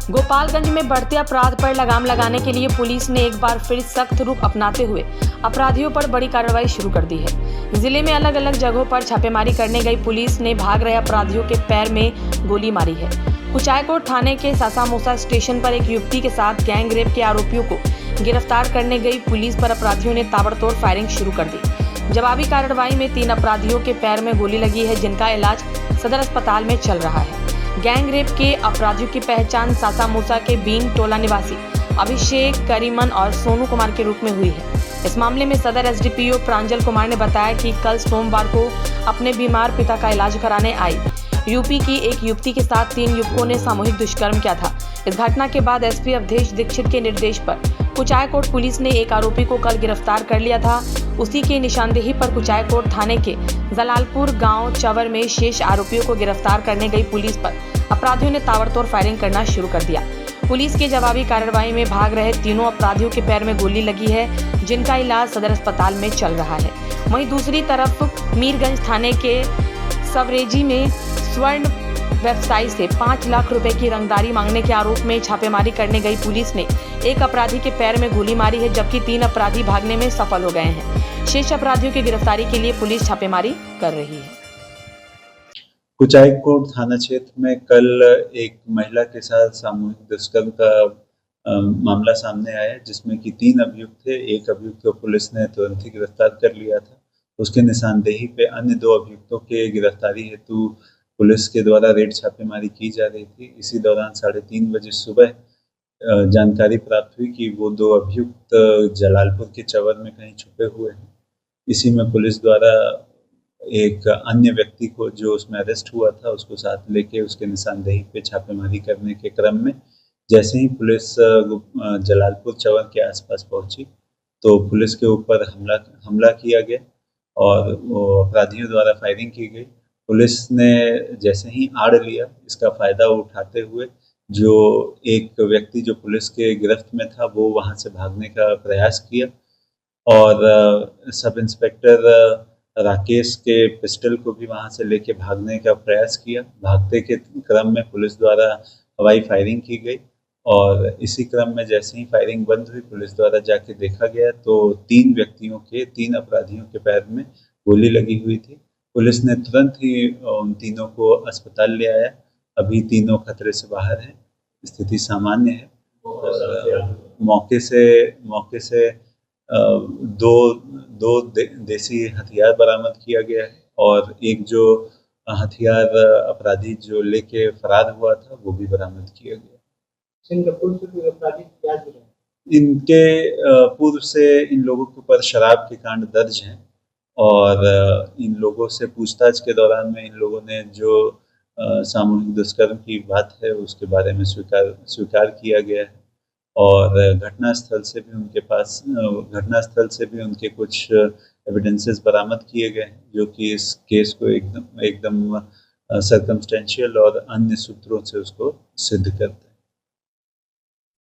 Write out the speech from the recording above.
गोपालगंज में बढ़ते अपराध पर लगाम लगाने के लिए पुलिस ने एक बार फिर सख्त रुख अपनाते हुए अपराधियों पर बड़ी कार्रवाई शुरू कर दी है। जिले में अलग अलग जगहों पर छापेमारी करने गई पुलिस ने भाग रहे अपराधियों के पैर में गोली मारी है। कुचायकोट थाने के सासामूसा स्टेशन पर एक युवती के साथ गैंग रेप के आरोपियों को गिरफ्तार करने गई पुलिस पर अपराधियों ने ताबड़तोड़ फायरिंग शुरू कर दी। जवाबी कार्रवाई में 3 अपराधियों के पैर में गोली लगी है, जिनका इलाज सदर अस्पताल में चल रहा है। गैंग रेप के अपराधियों की पहचान सासामूसा के बीन टोला निवासी अभिषेक, करीमन और सोनू कुमार के रूप में हुई है। इस मामले में सदर एसडीपीओ प्रांजल कुमार ने बताया कि कल सोमवार को अपने बीमार पिता का इलाज कराने आई यूपी की एक युवती के साथ 3 युवकों ने सामूहिक दुष्कर्म किया था। इस घटना के बाद एसपी अवधेश दीक्षित के निर्देश पर कुचायकोट पुलिस ने एक आरोपी को कल गिरफ्तार कर लिया था। उसी की निशानदेही पर कुचायकोट थाने के जलालपुर गांव चवर में शेष आरोपियों को गिरफ्तार करने गई पुलिस पर अपराधियों ने ताबड़तोड़ फायरिंग करना शुरू कर दिया। पुलिस की जवाबी कार्रवाई में भाग रहे तीनों अपराधियों के पैर में गोली लगी है, जिनका इलाज सदर अस्पताल में चल रहा है। वहीं दूसरी तरफ मीरगंज थाने के सवरेजी में स्वर्ण व्यवसायी से 5 लाख रुपए की रंगदारी मांगने के आरोप में छापेमारी करने गई पुलिस ने एक अपराधी के पैर में गोली मारी है, जबकि 3 अपराधी भागने में सफल हो गए हैं। शेष अपराधियों की गिरफ्तारी के लिए पुलिस छापेमारी कर रही है। कुचायकोट थाना क्षेत्र में कल एक महिला के साथ सामूहिक दुष्कर्म का मामला सामने आया, जिसमें कि 3 अभियुक्त थे। एक अभियुक्त को पुलिस ने तुरंत ही गिरफ्तार कर लिया था। उसके निशानदेही पे अन्य 2 अभियुक्तों के गिरफ्तारी हेतु पुलिस के द्वारा रेड छापेमारी की जा रही थी। इसी दौरान 3:30 बजे सुबह जानकारी प्राप्त हुई कि वो 2 अभियुक्त जलालपुर के चवर में कहीं छुपे हुए हैं। इसी में पुलिस द्वारा एक अन्य व्यक्ति को जो उसमें अरेस्ट हुआ था उसको साथ लेके उसके निशानदेही पे छापेमारी करने के क्रम में जैसे ही पुलिस जलालपुर चवर के आसपास पहुंची तो पुलिस के ऊपर हमला किया गया और अपराधियों द्वारा फायरिंग की गई। पुलिस ने जैसे ही आड़ लिया, इसका फायदा उठाते हुए जो एक व्यक्ति जो पुलिस के गिरफ्त में था वो वहां से भागने का प्रयास किया और सब इंस्पेक्टर राकेश के पिस्टल को भी वहां से लेके भागने का प्रयास किया। भागते के क्रम में पुलिस द्वारा हवाई फायरिंग की गई और इसी क्रम में जैसे ही फायरिंग बंद हुई पुलिस द्वारा जाके देखा गया तो 3 अपराधियों के पैर में गोली लगी हुई थी। पुलिस ने तुरंत ही उन तीनों को अस्पताल ले आया। अभी तीनों खतरे से बाहर हैं, स्थिति सामान्य है। मौके से 2 देसी हथियार बरामद किया गया है और एक जो हथियार अपराधी जो लेके फरार हुआ था वो भी बरामद किया गया। इनके पूर्व से इन लोगों के ऊपर शराब के कांड दर्ज हैं और इन लोगों से पूछताछ के दौरान में इन लोगों ने जो सामूहिक दुष्कर्म की बात है उसके बारे में स्वीकार किया गया है और घटनास्थल से भी उनके कुछ एविडेंसेस बरामद किए गए हैं, जो कि इस केस को एकदम सर्कमस्टेंशियल और अन्य सूत्रों से उसको सिद्ध करते हैं।